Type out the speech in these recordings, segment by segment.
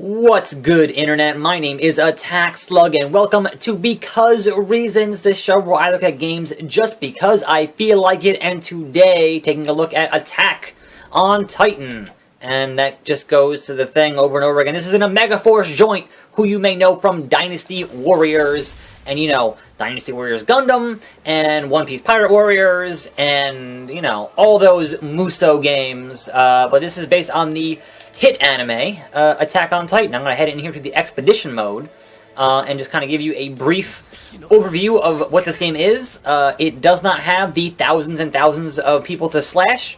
What's good, Internet? My name is attackslug, and welcome to Because Reasons, the show where I look at games just because I feel like it, and today, taking a look at Attack on Titan. And that just goes to the thing over and over again. This is an Omega Force joint, who you may know from Dynasty Warriors, and you know, Dynasty Warriors Gundam, and One Piece Pirate Warriors, and you know, all those Muso games, but this is based on the hit anime, Attack on Titan. I'm going to head in here to the Expedition mode, and just kind of give you a brief overview of what this game is. It does not have the thousands and thousands of people to slash,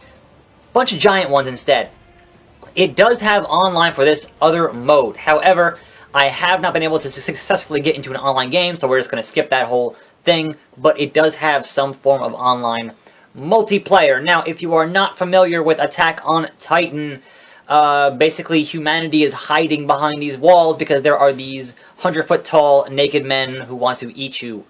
bunch of giant ones instead. It does have online for this other mode. However, I have not been able to successfully get into an online game, so we're just going to skip that whole thing, but it does have some form of online multiplayer. Now, if you are not familiar with Attack on Titan, basically humanity is hiding behind these walls because there are these 100-foot tall naked men who want to eat you,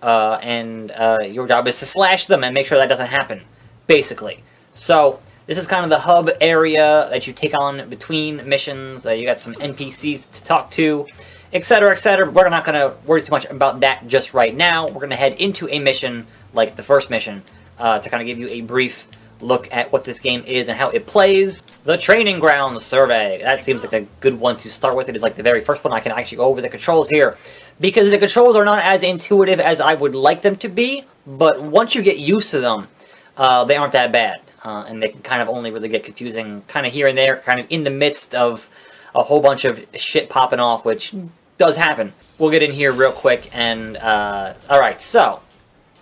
and your job is to slash them and make sure that doesn't happen, basically. So this is kind of the hub area that you take on between missions. You got some NPCs to talk to, etc., etc. We're not going to worry too much about that just right now. We're going to head into a mission, like the first mission, to kind of give you a brief look at what this game is and how it plays. The Training Ground Survey. That seems like a good one to start with. It is like the very first one. I can actually go over the controls here, because the controls are not as intuitive as I would like them to be, but once you get used to them, they aren't that bad. And they can kind of only really get confusing kind of here and there, kind of in the midst of a whole bunch of shit popping off, which does happen. We'll get in here real quick, and alright, so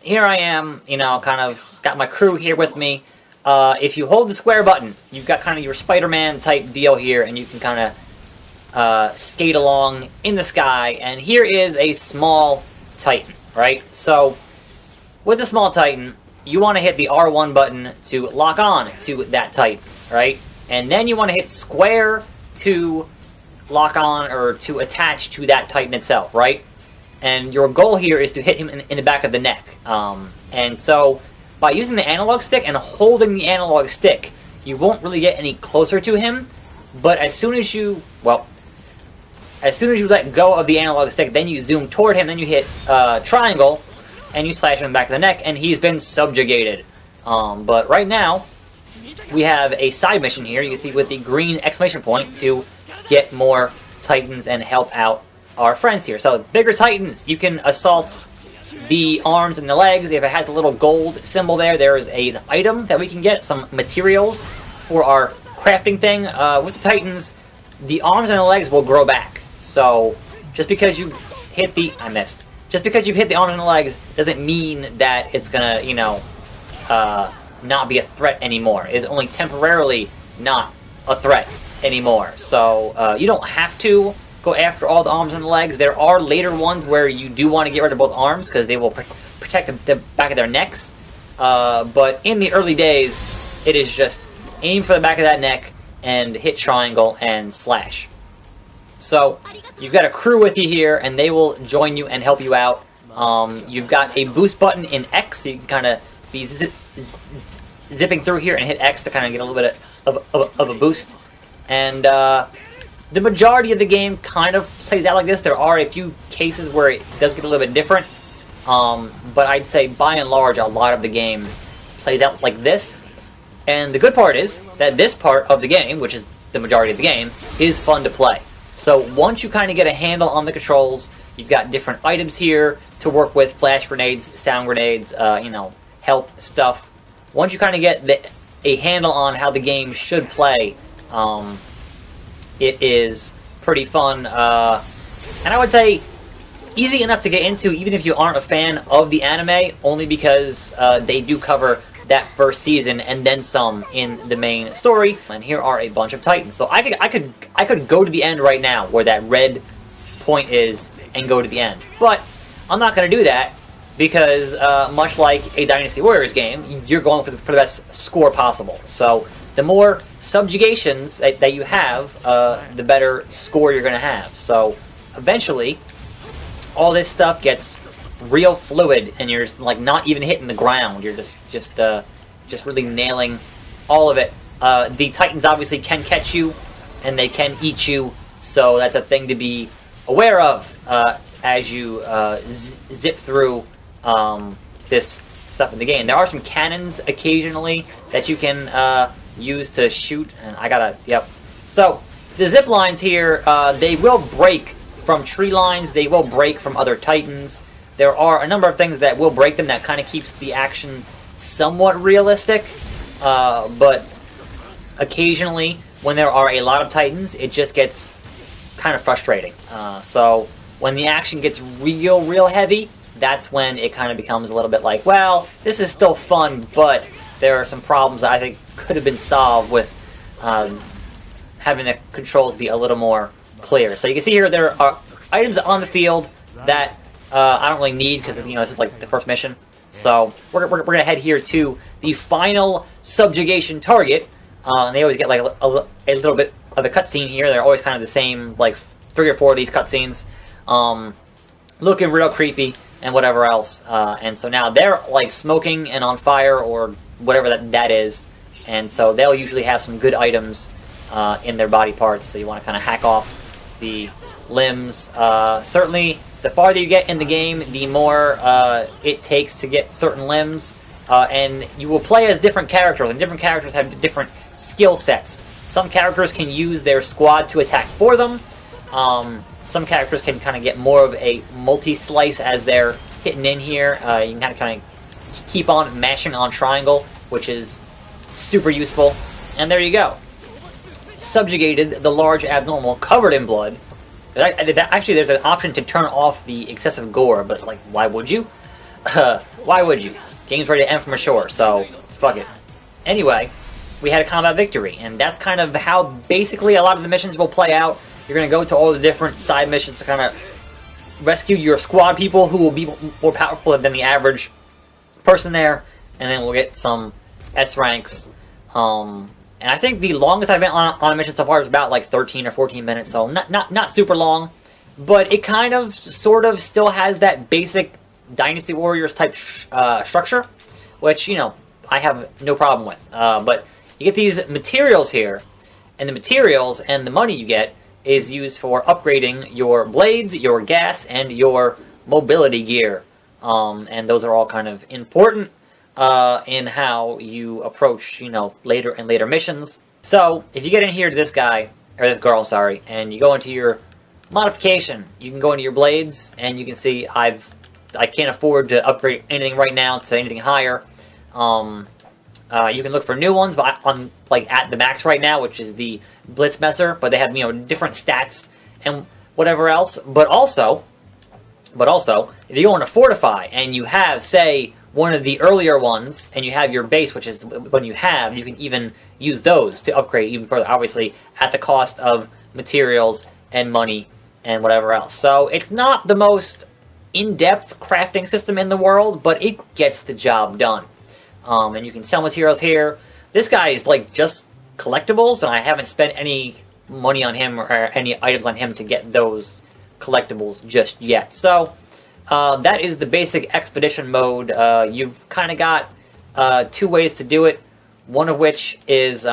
here I am, you know, kind of got my crew here with me. If you hold the square button, you've got kind of your Spider-Man type deal here, and you can kind of skate along in the sky, and here is a small Titan, right? So, with the small Titan, you want to hit the R1 button to lock on to that Titan, right? And then you want to hit square to lock on, or to attach to that Titan itself, right? And your goal here is to hit him in the back of the neck. And so, by using the analog stick and holding the analog stick, you won't really get any closer to him, but as soon as you let go of the analog stick, then you zoom toward him, then you hit triangle, and you slash him in the back of the neck, and he's been subjugated. But right now, we have a side mission here, you can see with the green exclamation point, to get more Titans and help out our friends here. So, bigger Titans, you can assault the arms and the legs. If it has a little gold symbol there, there is an item that we can get, some materials for our crafting thing. With the Titans, the arms and the legs will grow back. So, just because you hit the... I missed. Just because you've hit the arms and the legs doesn't mean that it's gonna, you know, not be a threat anymore. It's only temporarily not a threat anymore. So, you don't have to go after all the arms and the legs. There are later ones where you do want to get rid of both arms, because they will protect the back of their necks. But in the early days, it is just aim for the back of that neck and hit triangle and slash. So, you've got a crew with you here, and they will join you and help you out. You've got a boost button in X, so you can kind of be zipping through here and hit X to kind of get a little bit of a boost. And the majority of the game kind of plays out like this. There are a few cases where it does get a little bit different, but I'd say by and large a lot of the game plays out like this. And the good part is that this part of the game, which is the majority of the game, is fun to play. So once you kind of get a handle on the controls, you've got different items here to work with, flash grenades, sound grenades, you know, health stuff. Once you kind of get a handle on how the game should play, it is pretty fun, and I would say easy enough to get into even if you aren't a fan of the anime, only because they do cover that first season and then some in the main story. And here are a bunch of Titans. So I could go to the end right now where that red point is and go to the end, but I'm not going to do that, because much like a Dynasty Warriors game, you're going for the best score possible. So the more subjugations that you have, the better score you're going to have. So eventually, all this stuff gets real fluid, and you're like not even hitting the ground. You're just really nailing all of it. The Titans obviously can catch you, and they can eat you So that's a thing to be aware of as you zip through this stuff in the game. There are some cannons occasionally that you can use to shoot, and I gotta, yep. So, the zip lines here, they will break from tree lines, they will break from other titans. There are a number of things that will break them that kind of keeps the action somewhat realistic, but occasionally, when there are a lot of titans, it just gets kind of frustrating. So, when the action gets real heavy, that's when it kind of becomes a little bit like, well, this is still fun, but there are some problems that I think could have been solved with having the controls be a little more clear. So you can see here there are items on the field that I don't really need because, you know, this is like the first mission. So we're going to head here to the final subjugation target. And they always get like a little bit of a cutscene here. They're always kind of the same, like 3 or 4 of these cutscenes. Looking real creepy and whatever else. And so now they're like smoking and on fire or whatever that is. And so they'll usually have some good items in their body parts. So you want to kind of hack off the limbs. Certainly, the farther you get in the game, the more it takes to get certain limbs. And you will play as different characters, and different characters have different skill sets. Some characters can use their squad to attack for them. Some characters can kind of get more of a multi-slice as they're hitting in here. You can kind of keep on mashing on triangle, which is super useful. And there you go. Subjugated the large abnormal, covered in blood. Actually, there's an option to turn off the excessive gore, but, like, why would you? Why would you? Game's ready to end from ashore, so fuck it. Anyway, we had a combat victory, and that's kind of how basically a lot of the missions will play out. You're going to go to all the different side missions to kind of rescue your squad people who will be more powerful than the average person there, and then we'll get some S ranks. And I think the longest I've been on a mission so far is about like 13 or 14 minutes, so not super long, but it kind of, sort of still has that basic Dynasty Warriors type structure, which, you know, I have no problem with. But you get these materials here, and the materials and the money you get is used for upgrading your blades, your gas, and your mobility gear. And those are all kind of important in how you approach, you know, later and later missions. So, if you get in here to this guy, or this girl, sorry, and you go into your modification, you can go into your blades, and you can see I can't afford to upgrade anything right now to anything higher. You can look for new ones, but I'm like at the max right now, which is the Blitzmesser, but they have, you know, different stats and whatever else. But also, if you go into Fortify and you have, say, one of the earlier ones, and you have your base, which is the one you have, you can even use those to upgrade even further, obviously at the cost of materials and money and whatever else. So it's not the most in-depth crafting system in the world, but it gets the job done. And you can sell materials here. This guy is like just collectibles, and I haven't spent any money on him or any items on him to get those collectibles just yet. So that is the basic expedition mode. You've kind of got 2 ways to do it. One of which is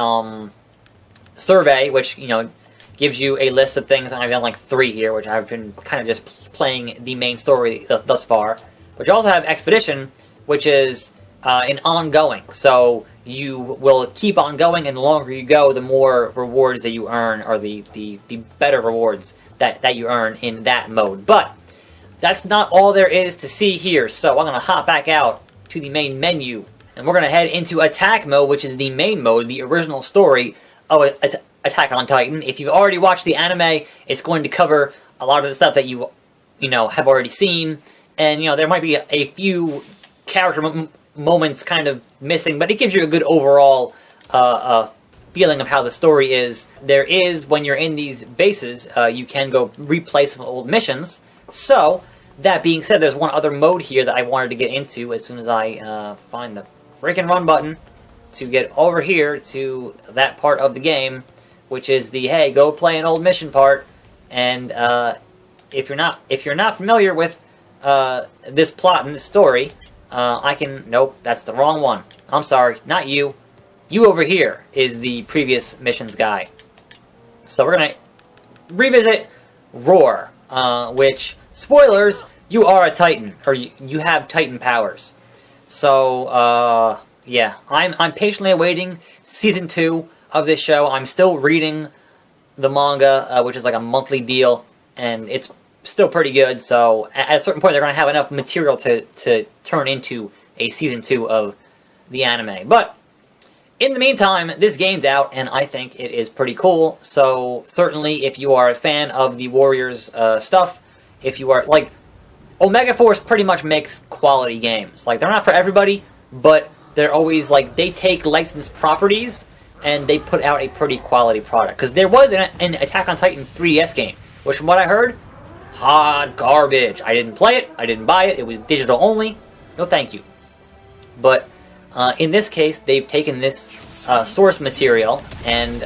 survey, which, you know, gives you a list of things, and I've done like 3 here, which I've been kind of just playing the main story thus far. But you also have expedition, which is an ongoing. So you will keep on going, and the longer you go, the more rewards that you earn, or the better rewards that you earn in that mode. But that's not all there is to see here, so I'm going to hop back out to the main menu, and we're going to head into Attack Mode, which is the main mode, the original story of Attack on Titan. If you've already watched the anime, it's going to cover a lot of the stuff that you know, have already seen, and, you know, there might be a few character moments kind of missing, but it gives you a good overall feeling of how the story is. There is, when you're in these bases, you can go replay some old missions. So, that being said, there's one other mode here that I wanted to get into as soon as I find the freaking run button to get over here to that part of the game, which is the, hey, go play an old mission part. And if you're not familiar with this plot and this story, nope, that's the wrong one. I'm sorry, not you. You over here is the previous missions guy. So we're gonna revisit Roar, which, spoilers, you are a Titan, or you have Titan powers. So, yeah, I'm patiently awaiting Season 2 of this show. I'm still reading the manga, which is like a monthly deal, and it's still pretty good, so at a certain point they're going to have enough material to turn into a Season 2 of the anime. But in the meantime, this game's out, and I think it is pretty cool, so certainly if you are a fan of the Warriors stuff, if you are, like, Omega Force pretty much makes quality games. Like, they're not for everybody, but they're always, like, they take licensed properties, and they put out a pretty quality product. Because there was an Attack on Titan 3DS game, which from what I heard, hot garbage. I didn't play it, I didn't buy it, it was digital only, no thank you. But in this case, they've taken this source material and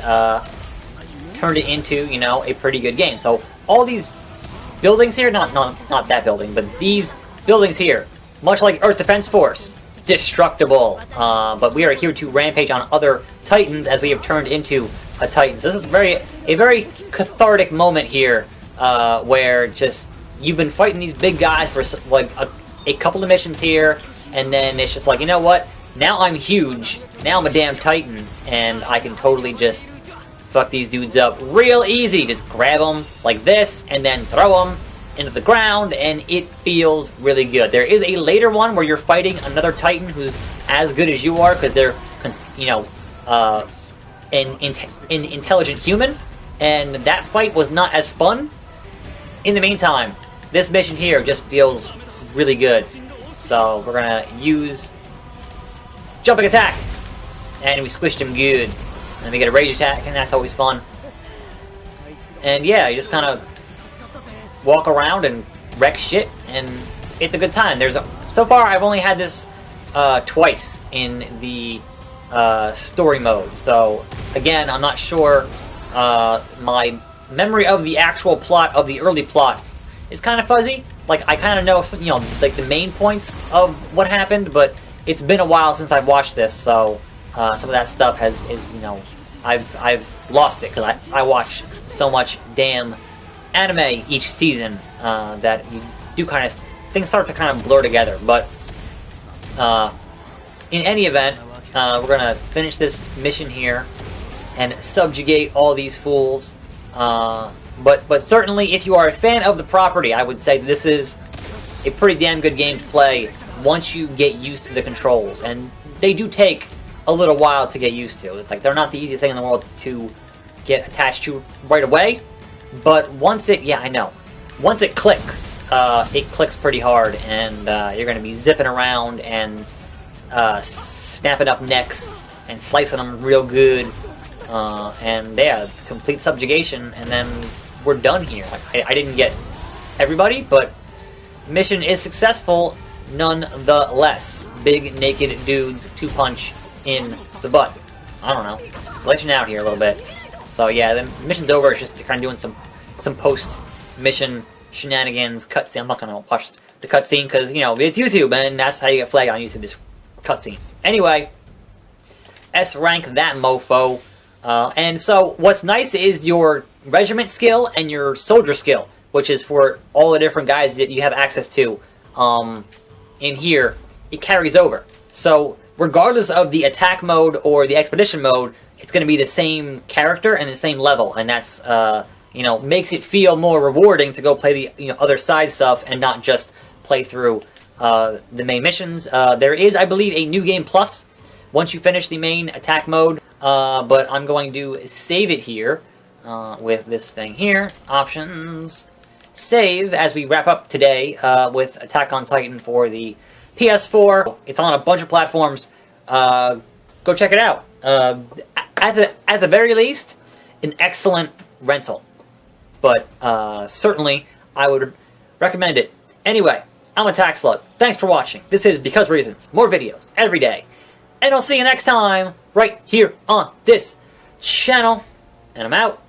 turned it into, you know, a pretty good game. So all these buildings here, not that building, but these buildings here, much like Earth Defense Force, destructible. But we are here to rampage on other Titans as we have turned into a Titan. So this is a very cathartic moment here, where just you've been fighting these big guys for like a couple of missions here, and then it's just like, you know what? Now I'm huge. Now I'm a damn Titan, and I can totally just fuck these dudes up real easy. Just grab them like this, and then throw them into the ground, and it feels really good. There is a later one where you're fighting another Titan who's as good as you are, because they're, you know, an intelligent human, and that fight was not as fun. In the meantime, this mission here just feels really good. So we're gonna use jumping attack, and we squished him good. And we get a rage attack, and that's always fun. And yeah, you just kind of walk around and wreck shit, and it's a good time. So far, I've only had this twice in the story mode. So again, I'm not sure. My memory of the actual plot of the early plot is kind of fuzzy. Like, I kind of know, you know, like the main points of what happened, but it's been a while since I've watched this, so some of that stuff is, you know, I've lost it, because I watch so much damn anime each season that you do kind of, things start to kind of blur together. But in any event, we're gonna finish this mission here and subjugate all these fools. But certainly, if you are a fan of the property, I would say this is a pretty damn good game to play once you get used to the controls. And they do take a little while to get used to. It's like, they're not the easiest thing in the world to get attached to right away. But once it, yeah, I know. Once it clicks pretty hard, and you're going to be zipping around and snapping up necks and slicing them real good. And yeah, complete subjugation, and then we're done here. I didn't get everybody, but mission is successful nonetheless. Big naked dudes to punch in the butt. I don't know, glitching out here a little bit. So yeah, the mission's over. It's just kind of doing some post-mission shenanigans, cutscene. I'm not gonna watch the cutscene because, you know, it's YouTube, and that's how you get flagged on YouTube, is cutscenes. Anyway, S rank that mofo. And so what's nice is your regiment skill and your soldier skill, which is for all the different guys that you have access to in here, it carries over. So regardless of the attack mode or the expedition mode, it's going to be the same character and the same level, and that's you know, makes it feel more rewarding to go play the, you know, other side stuff and not just play through the main missions. There is, I believe, a new game plus once you finish the main attack mode. But I'm going to save it here with this thing here. Options. Save as we wrap up today with Attack on Titan for the PS4. It's on a bunch of platforms. Go check it out. At the very least, an excellent rental. But certainly, I would recommend it. Anyway, I'm attackslug. Thanks for watching. This is Because Reasons. More videos every day. And I'll see you next time, right here on this channel. And I'm out.